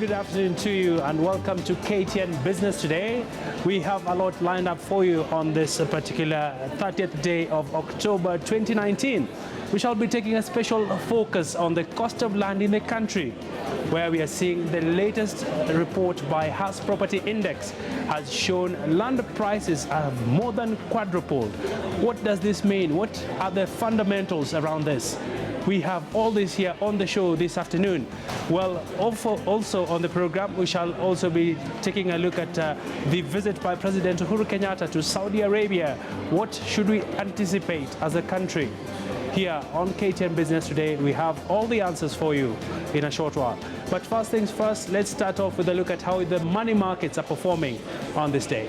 good afternoon to you and welcome to KTN Business Today. We have a lot lined up for you on this particular 30th day of October 2019. We shall be taking a special focus on the cost of land in the country, where we are seeing the latest report by House Property Index has shown land prices have more than quadrupled. What does this mean? What are the fundamentals around this? We have all this here on the show this afternoon. Well, also on the program, we shall also be taking a look at the visit by President Uhuru Kenyatta to Saudi Arabia. What should we anticipate as a country? Here on KTN Business Today, we have all the answers for you in a short while. But first things first, let's start off with a look at how the money markets are performing on this day.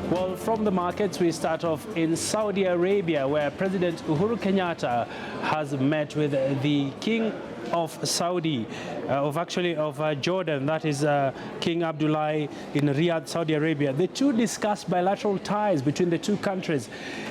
Well, from the markets, we start off in Saudi Arabia, where President Uhuru Kenyatta has met with the King of Saudi, of Jordan, that is King Abdullah in Riyadh, Saudi Arabia. The two discussed bilateral ties between the two countries,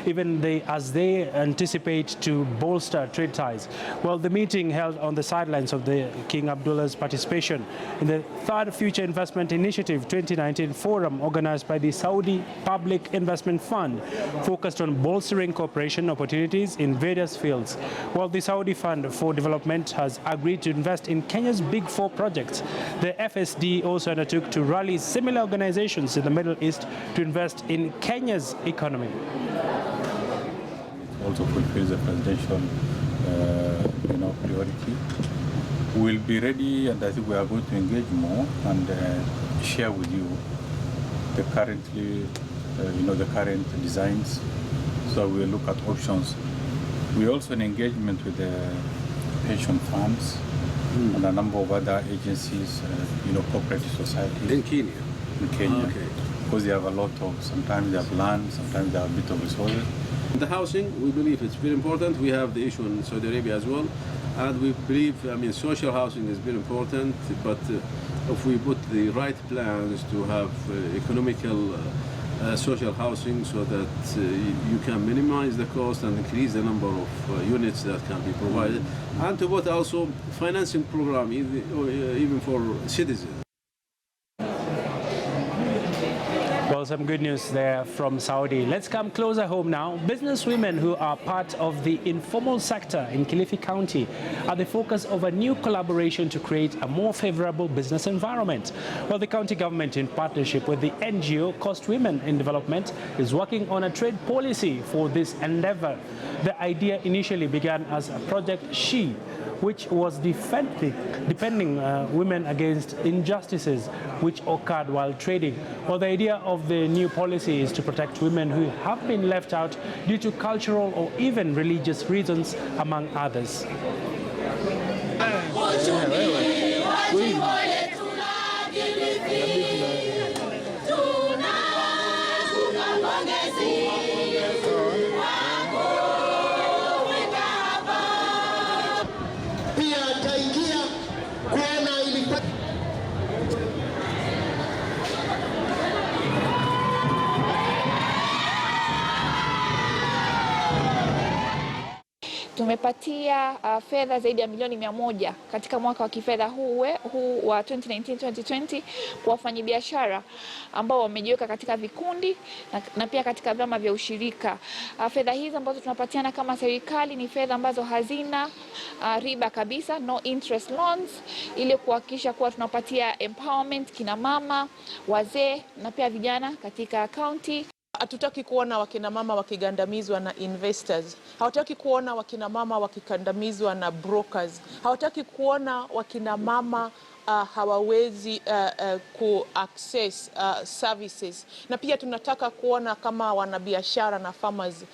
as they anticipate to bolster trade ties. Well, the meeting held on the sidelines of the King Abdullah's participation in the Third Future Investment Initiative 2019 forum organized by the Saudi Public Investment Fund, focused on bolstering cooperation opportunities in various fields. While the Saudi Fund for Development has agreed to invest in Kenya's Big Four projects, the FSD also undertook to rally similar organizations in the Middle East to invest in Kenya's economy. Also fulfills the presidential priority. We'll be ready, and I think we are going to engage more and share with you the the current designs. So we'll look at options. We're also in engagement with the pension funds and a number of other agencies, cooperative societies. In Kenya? In Kenya. Okay. Because they have a lot of, sometimes they have land, sometimes they have a bit of resources. The housing, we believe it's very important. We have the issue in Saudi Arabia as well. And we believe, social housing is very important, but if we put the right plans to have economical social housing so that you can minimize the cost and increase the number of units that can be provided, and to put also financing program even for citizens. Well, some good news there from Saudi. Let's come closer home now. Businesswomen who are part of the informal sector in Kilifi County are the focus of a new collaboration to create a more favorable business environment. Well, the county government, in partnership with the NGO Cost Women in Development, is working on a trade policy for this endeavor. The idea initially began as a Project She, which was defending women against injustices which occurred while trading. Well, the idea of the new policy is to protect women who have been left out due to cultural or even religious reasons, among others. Tumepatia fedha zaidi ya milioni 100 katika mwaka wa kifedha huu wa 2019-2020 kwa wafanyabiashara ambao wamejiweka katika vikundi na pia katika vyama vya ushirika. Fedha hizi ambazo tunapatiana kama serikali ni fedha ambazo hazina riba kabisa, no interest loans, ili kuhakikisha kuwa tunapatia empowerment kina mama, wazee na pia vijana katika county. Hatutaki kuona wakina mama wakigandamizwa na investors. Hawataki kuona wakina mama wakikandamizwa na brokers. Hawataki kuona wakina mama hawawezi ku-access services. Na pia tunataka kuona kama wanabiashara na farmers,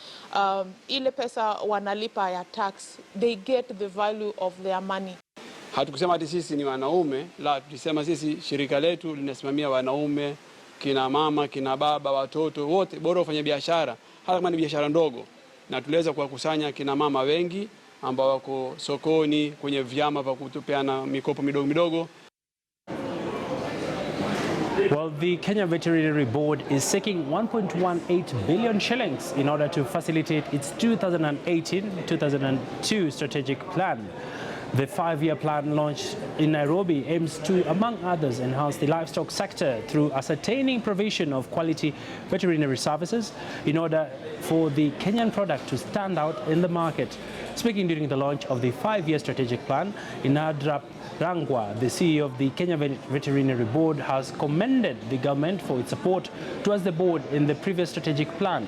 ile pesa wanalipa ya tax, they get the value of their money. Hatukusema ati sisi ni wanaume, la, tulisema sisi shirika letu linasimamia wanaume, kina mama, kina baba, watoto, wote, bora ufanye biashara, hata kama ni biashara ndogo. Na tuliweza kuwakusanya kina mama wengi ambao wako sokoni, kwenye vyama vya kutupeana mikopo midogo midogo. Well, the Kenya Veterinary Board is seeking 1.18 billion shillings in order to facilitate its 2018-2002 strategic plan. The 5-year plan launched in Nairobi aims to, among others, enhance the livestock sector through ascertaining provision of quality veterinary services in order for the Kenyan product to stand out in the market. Speaking during the launch of the 5-year strategic plan, Inadrap Rangwa, the CEO of the Kenya Veterinary Board, has commended the government for its support towards the board in the previous strategic plan.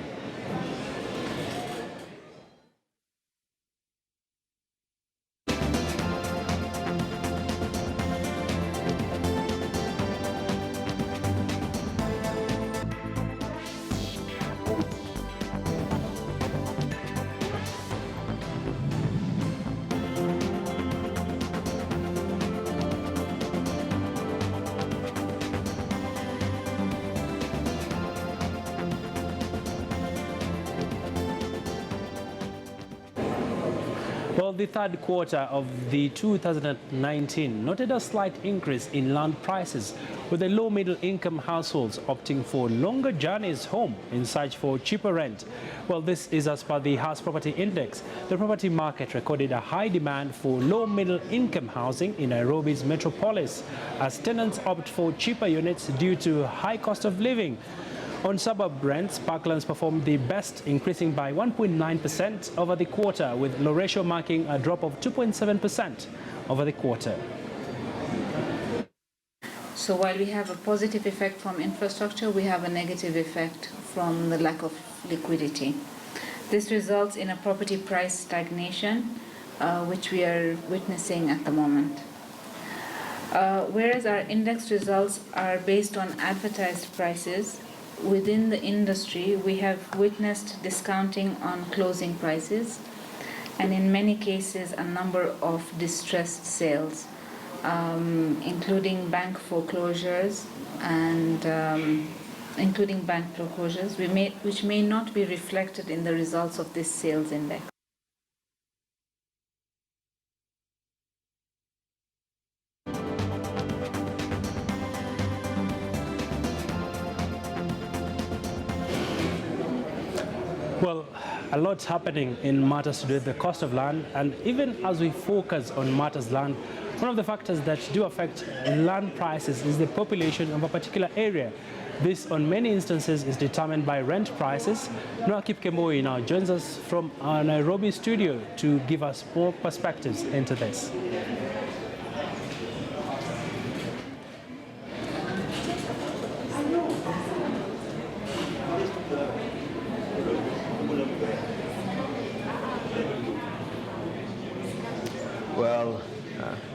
Well, the third quarter of the 2019 noted a slight increase in land prices, with the low middle income households opting for longer journeys home in search for cheaper rent. Well, this is as per the House Property Index. The property market recorded a high demand for low middle income housing in Nairobi's metropolis, as tenants opt for cheaper units due to high cost of living. On suburb rents, Parklands performed the best, increasing by 1.9% over the quarter, with Loresho marking a drop of 2.7% over the quarter. So while we have a positive effect from infrastructure, we have a negative effect from the lack of liquidity. This results in a property price stagnation, which we are witnessing at the moment. Whereas our index results are based on advertised prices, within the industry, we have witnessed discounting on closing prices, and in many cases, a number of distressed sales, including bank foreclosures which may not be reflected in the results of this sales index. Well, a lot's happening in matters to do with the cost of land, and even as we focus on matters land, one of the factors that do affect land prices is the population of a particular area. This, on many instances, is determined by rent prices. Noah Kipkemboi now joins us from our Nairobi studio to give us more perspectives into this. Well,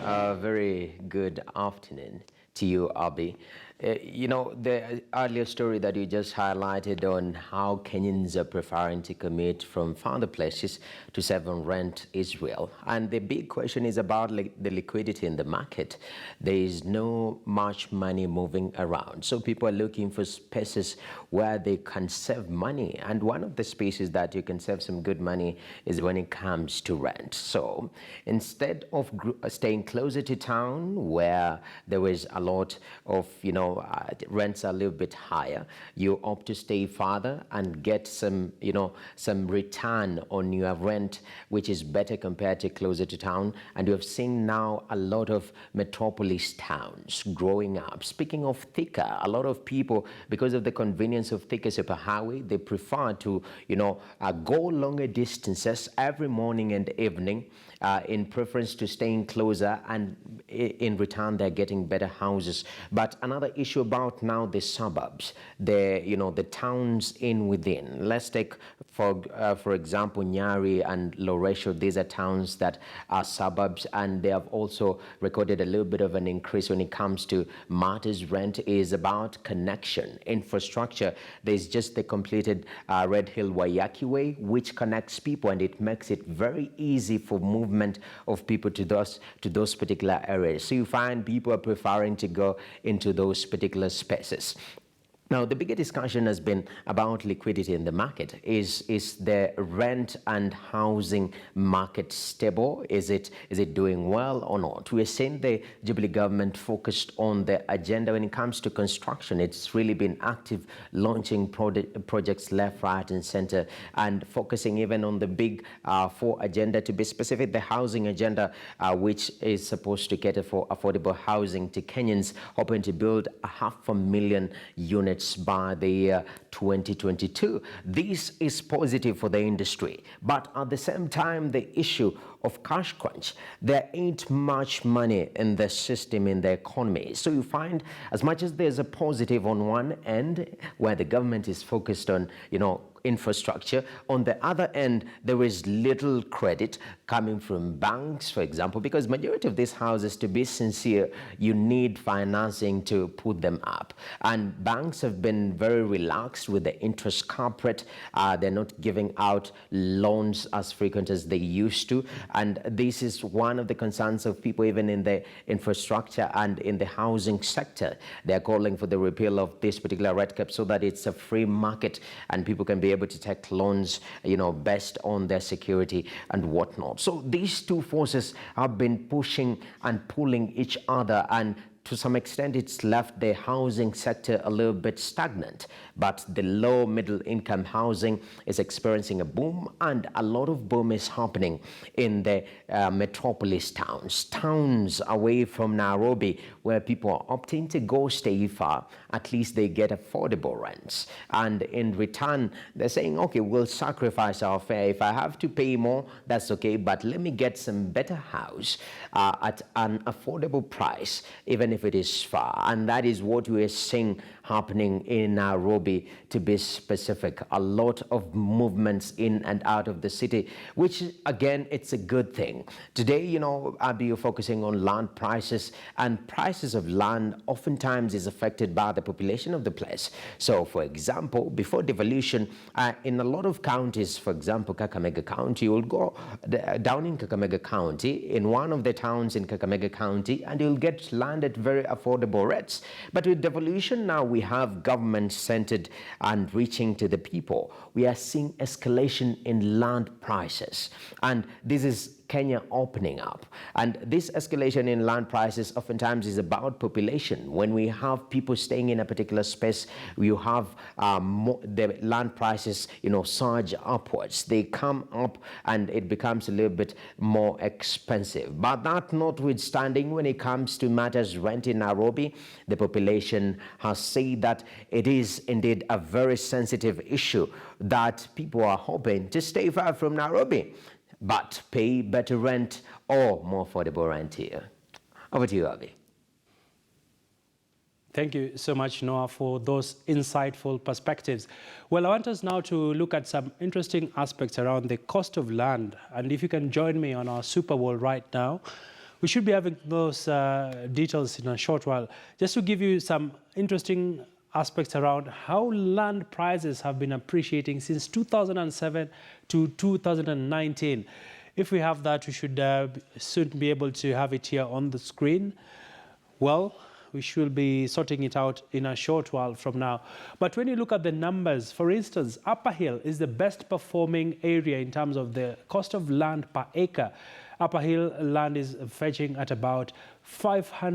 a very good afternoon to you, Abi. You know, the earlier story that you just highlighted on how Kenyans are preferring to commute from farther places to save on rent is real. And the big question is about the liquidity in the market. There is no much money moving around. So people are looking for spaces where they can save money. And one of the spaces that you can save some good money is when it comes to rent. So instead of staying closer to town where there is a lot of, rents are a little bit higher, you opt to stay farther and get some, some return on your rent, which is better compared to closer to town. And we have seen now a lot of metropolis towns growing up. Speaking of Thika, a lot of people, because of the convenience of Thika superhighway, they prefer to, go longer distances every morning and evening in preference to staying closer, and in return they're getting better houses. But another issue about now the suburbs, the towns in within. Let's take for example Nyari and Loresho. These are towns that are suburbs, and they have also recorded a little bit of an increase when it comes to matters. Rent is about connection, infrastructure. There's just the completed Red Hill Wayaki Way, which connects people, and it makes it very easy for movement of people to those particular areas. So you find people are preferring to go into those particular spaces. Now, the bigger discussion has been about liquidity in the market. Is the rent and housing market stable? Is it doing well or not? We are seeing the Jubilee government focused on the agenda when it comes to construction. It's really been active, launching projects left, right, and center, and focusing even on the big 4 agenda. To be specific, the housing agenda, which is supposed to cater for affordable housing to Kenyans, hoping to build 500,000 units by the year 2022. This is positive for the industry, but at the same time, the issue of cash crunch. There ain't much money in the system, in the economy. So you find, as much as there's a positive on one end, where the government is focused on, infrastructure, on the other end, there is little credit coming from banks, for example, because majority of these houses, to be sincere, you need financing to put them up. And banks have been very relaxed with the interest carpet. They're not giving out loans as frequent as they used to. And this is one of the concerns of people, even in the infrastructure and in the housing sector. They're calling for the repeal of this particular red cap so that it's a free market and people can be able to take loans, based on their security and whatnot. So these two forces have been pushing and pulling each other, and to some extent, it's left the housing sector a little bit stagnant. But the low middle income housing is experiencing a boom, and a lot of boom is happening in the metropolis towns away from Nairobi, where people are opting to go stay far. At least they get affordable rents. And in return, they're saying, okay, we'll sacrifice our fare. If I have to pay more, that's okay, but let me get some better house at an affordable price, even if it is far. And that is what we are seeing happening in Nairobi, to be specific. A lot of movements in and out of the city, which again, it's a good thing. Today, I'll be focusing on land prices, and prices of land oftentimes is affected by the population of the place. So for example, before devolution, in a lot of counties, for example, Kakamega County, you'll go down in Kakamega County, in one of the towns in Kakamega County, and you'll get land at very affordable rates. But with devolution now, we have government centered and reaching to the people. We are seeing escalation in land prices, and this is Kenya opening up. And this escalation in land prices oftentimes is about population. When we have people staying in a particular space, you have the land prices, surge upwards. They come up and it becomes a little bit more expensive. But that notwithstanding, when it comes to matters rent in Nairobi, the population has said that it is indeed a very sensitive issue, that people are hoping to stay far from Nairobi, but pay better rent or more affordable rent here. Over to you, Avi. Thank you so much, Noah, for those insightful perspectives. Well, I want us now to look at some interesting aspects around the cost of land. And if you can join me on our Super Bowl right now, we should be having those details in a short while. Just to give you some interesting aspects around how land prices have been appreciating since 2007 to 2019. If we have that, we should soon be able to have it here on the screen. Well, we should be sorting it out in a short while from now. But when you look at the numbers, for instance, Upper Hill is the best performing area in terms of the cost of land per acre. Upper Hill land is fetching at about 500